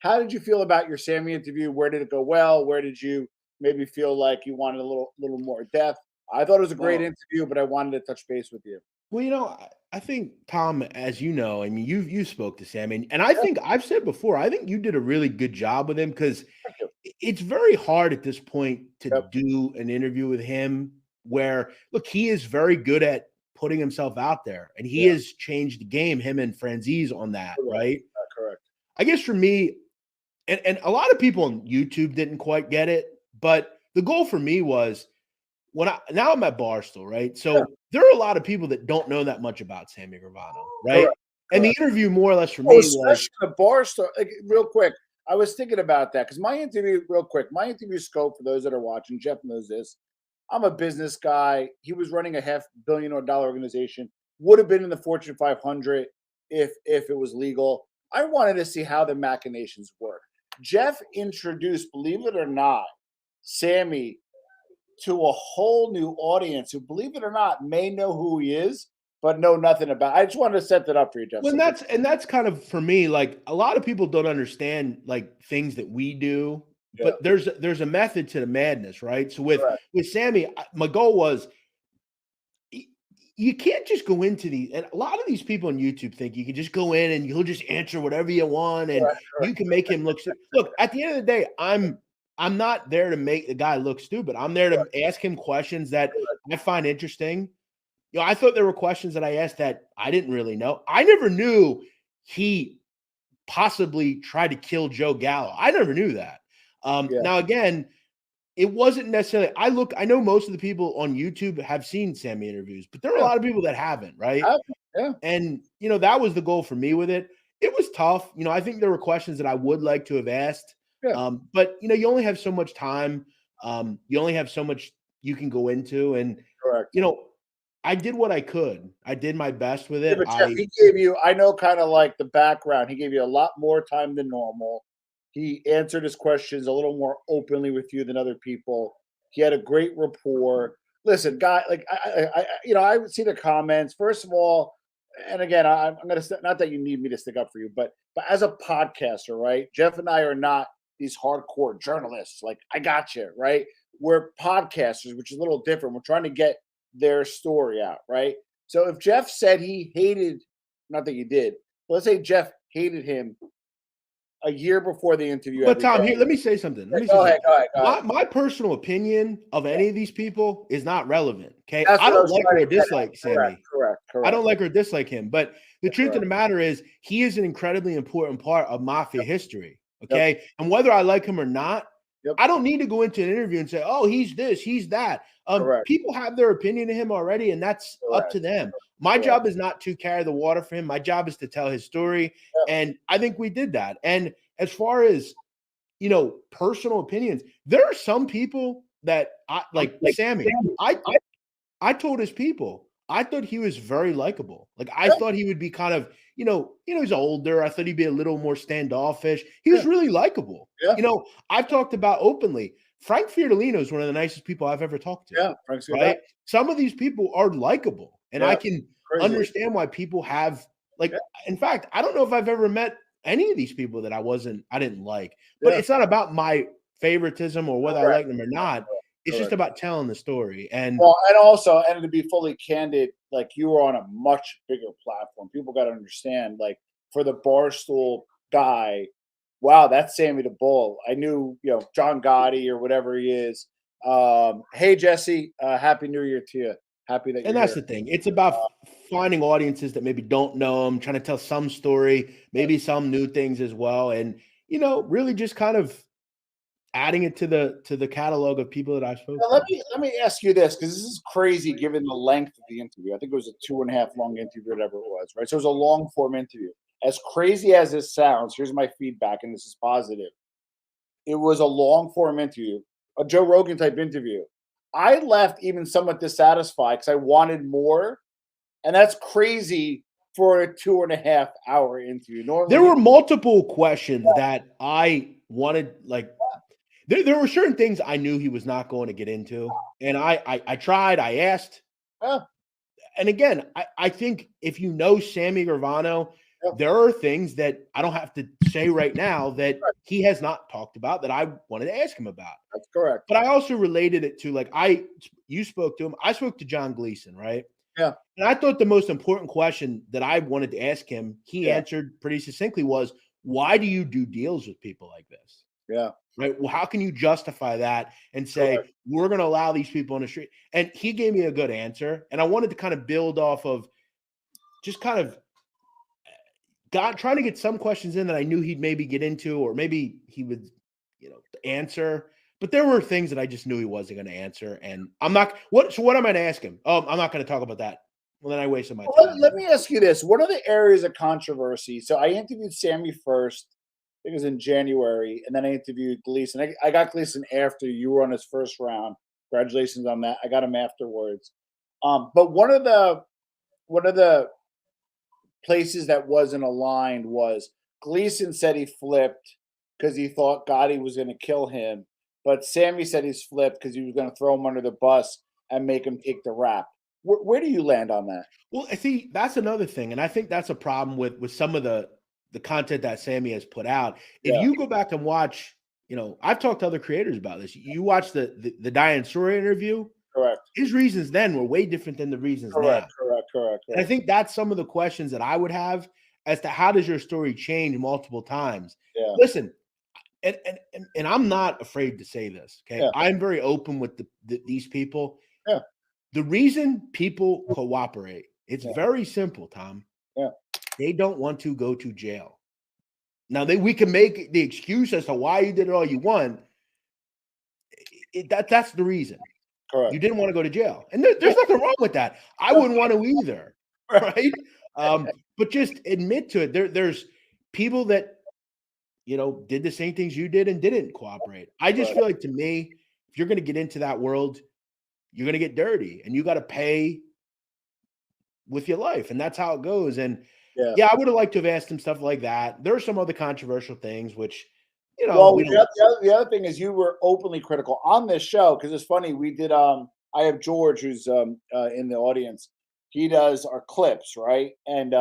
How did you feel about your Sammy interview? Where did it go well? Where did you maybe feel like you wanted a little more depth? I thought it was a great Well, interview, but I wanted to touch base with you. I think Tom, as you know, I mean, you spoke to Sam, and I Yeah, think I've said before, I think you did a really good job with him because thank you. it's very hard at this point to Yep. do an interview with him where look, he is very good at putting himself out there, and he Yeah. has changed the game, him and Franzese on that, Correct. right? Correct. I guess for me, and a lot of people on YouTube didn't quite get it, but the goal for me was when I now I'm at Barstool, right? Yeah. So there are a lot of people that don't know that much about Sammy Gravano, right? Correct. And the Correct. interview more or less for Oh, me was especially the bar store. Like, real quick, I was thinking about that because real quick, my interview scope for those that are watching, Jeff knows this. I'm a business guy. He was running a $500 million organization. Would have been in the Fortune 500 if it was legal. I wanted to see how the machinations work. Jeff introduced, believe it or not, Sammy to a whole new audience who, believe it or not, may know who he is, but know nothing about. I just wanted to set that up for you, Jeff. well, So and that's kind of for me, like a lot of people don't understand like things that we do, yeah, but there's a method to the madness, right? So with correct. with Sammy, my goal was y- you can't just go into these, and a lot of these people on YouTube think you can just go in and he'll just answer whatever you want, and Correct, you correct, can make him look. At the end of the day, I'm not there to make the guy look stupid. I'm there to correct, ask him questions that correct. I find interesting. I thought there were questions that I asked that I didn't really know. I never knew he possibly tried to kill Joe Gallo. I never knew that. Yeah, Now, again, it wasn't necessarily. I know most of the people on YouTube have seen Sammy interviews, but there are a yeah, lot of people that haven't, right? have yeah, And that was the goal for me with it. It was tough. I think there were questions that I would like to have asked, yeah, but you only have so much time. You only have so much you can go into, and correct. you know, I did what I could. I did my best with Yeah, it. but Jeff, he gave you, I know kind of like the background. He gave you a lot more time than normal. He answered his questions a little more openly with you than other people. He had a great rapport. Listen, guy, like I would see the comments. First of all, and again, I'm gonna not that you need me to stick up for you, but as a podcaster, right? Jeff and I are not these hardcore journalists. Like, I got you, right? We're podcasters, which is a little different. We're trying to get their story out, right? So if Jeff said he hated, not that you did, but let's say Jeff hated him a year before the interview But every Tom, here, day. let me say something. Let Yeah, me say something. go ahead. My personal opinion of Yeah, any of these people is not relevant. Okay, that's I what I don't was like trying or to get at. dislike Correct, Sammy. correct, I correct, don't like or dislike him, but the truth of correct. the matter is he is an incredibly important part of mafia Yep, history. yep, Okay. And whether I like him or not, yep, I don't need to go into an interview and say, oh, he's this, he's that. correct, People have their opinion of him already, and that's up correct, to them. My correct. job is not to carry the water for him. My job is to tell his story. Yep, And I think we did that. And as far as personal opinions, there are some people that I like like Sammy. Sammy. I told his people, I thought he was very likable. Like I Yep, thought he would be kind of, he's older. I thought he'd be a little more standoffish. He yeah, was really likable. yeah, I've talked about openly. Frank Fiordolino is one of the nicest people I've ever talked to. yeah. Frank's good. Right? Some of these people are likable, and I Yeah, can crazy. understand why people have Yeah, like. In fact, I don't know if I've ever met any of these people that I didn't like. But yeah, it's not about my favoritism or whether I correct, like them or not. It's just correct. about telling the story. And Well, and also, and to be fully candid, like, you were on a much bigger platform. People got to understand, like, for the Barstool guy, wow, that's Sammy the Bull. I knew, John Gotti or whatever he is. Hey, Jesse, Happy New Year to you. Happy that and you're that's here. the thing. It's about finding audiences that maybe don't know them, trying to tell some story, maybe some new things as well, and really just kind of adding it to the catalog of people that I've spoke Now, to. let me ask you this, because this is crazy given the length of the interview. I think it was a 2.5 long interview, whatever it was, right? So it was a long form interview. As crazy as this sounds, here's my feedback, and this is positive. It was a long form interview, a Joe Rogan type interview. I left even somewhat dissatisfied because I wanted more, and that's crazy for a 2.5 hour interview. There Normally, were multiple questions that I wanted, like there were certain things I knew he was not going to get into, and I tried, I asked, yeah, and again, I think if you know Sammy Gravano, there are things that I don't have to say right now that he has not talked about that I wanted to ask him about. That's correct. But I also related it to, like, you spoke to him. I spoke to John Gleason, right? Yeah. And I thought the most important question that I wanted to ask him, he answered pretty succinctly, was, why do you do deals with people like this? Yeah. Right. Well, how can you justify that and say, we're going to allow these people on the street? And he gave me a good answer. And I wanted to kind of build off of just kind of trying to get some questions in that I knew he'd maybe get into, or maybe he would, answer. But there were things that I just knew he wasn't going to answer. And I'm not, so what am I going to ask him? Oh, I'm not going to talk about that. Well, then I wasted my time. Let me ask you this. One of the areas of controversy. So I interviewed Sammy first. I think it was in January, and then I interviewed Gleason. I got Gleason after you were on his first round. Congratulations on that. I got him afterwards. But one of the places that wasn't aligned was Gleason said he flipped because he thought Gotti was going to kill him, but Sammy said he's flipped because he was going to throw him under the bus and make him take the rap. Where do you land on that? Well, I see that's another thing, and I think that's a problem with some of the content that Sammy has put out. If you go back and watch, I've talked to other creators about this. You watch the Diane Sawyer interview. Correct. His reasons then were way different than the reasons now. Correct. And I think that's some of the questions that I would have as to how does your story change multiple times. Yeah. Listen, and I'm not afraid to say this. Okay, Yeah. I'm very open with these people. Yeah. The reason people cooperate, it's very simple, Tom. Yeah. They don't want to go to jail. Now, we can make the excuse as to why you did it all you want. That's the reason. Correct. You didn't want to go to jail. And there's nothing wrong with that. I wouldn't want to either. Right? But just admit to it. There's people that, did the same things you did and didn't cooperate. I just feel like, to me, if you're going to get into that world, you're going to get dirty and you got to pay with your life. And that's how it goes. And I would have liked to have asked him stuff like that. There are some other controversial things, which, well, the other thing is you were openly critical on this show, because it's funny. We did, I have George, who's in the audience. He does our clips, right? And,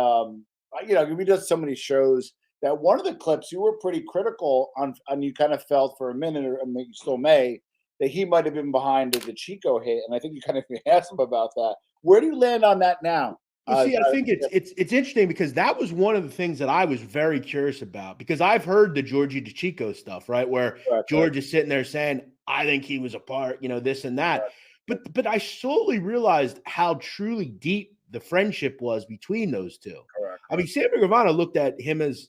we did so many shows that one of the clips you were pretty critical on, and you kind of felt for a minute, or you still may, that he might have been behind the Chico hit. And I think you kind of asked him about that. Where do you land on that now? Well, see, I think it's interesting, because that was one of the things that I was very curious about, because I've heard the Georgie DeChico stuff, right? Where George is sitting there saying, I think he was a part, this and that. But I slowly realized how truly deep the friendship was between those two. Correct. I mean, Sammy Gravano looked at him as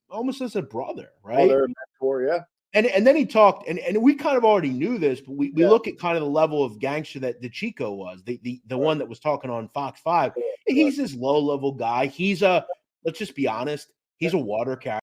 almost as a brother, right? Brother, mentor, yeah. And then he talked, and we kind of already knew this, but we look at kind of the level of gangster that DeChico was, the one that was talking on Fox 5. And he's this low-level guy. Let's just be honest, he's a water carrier.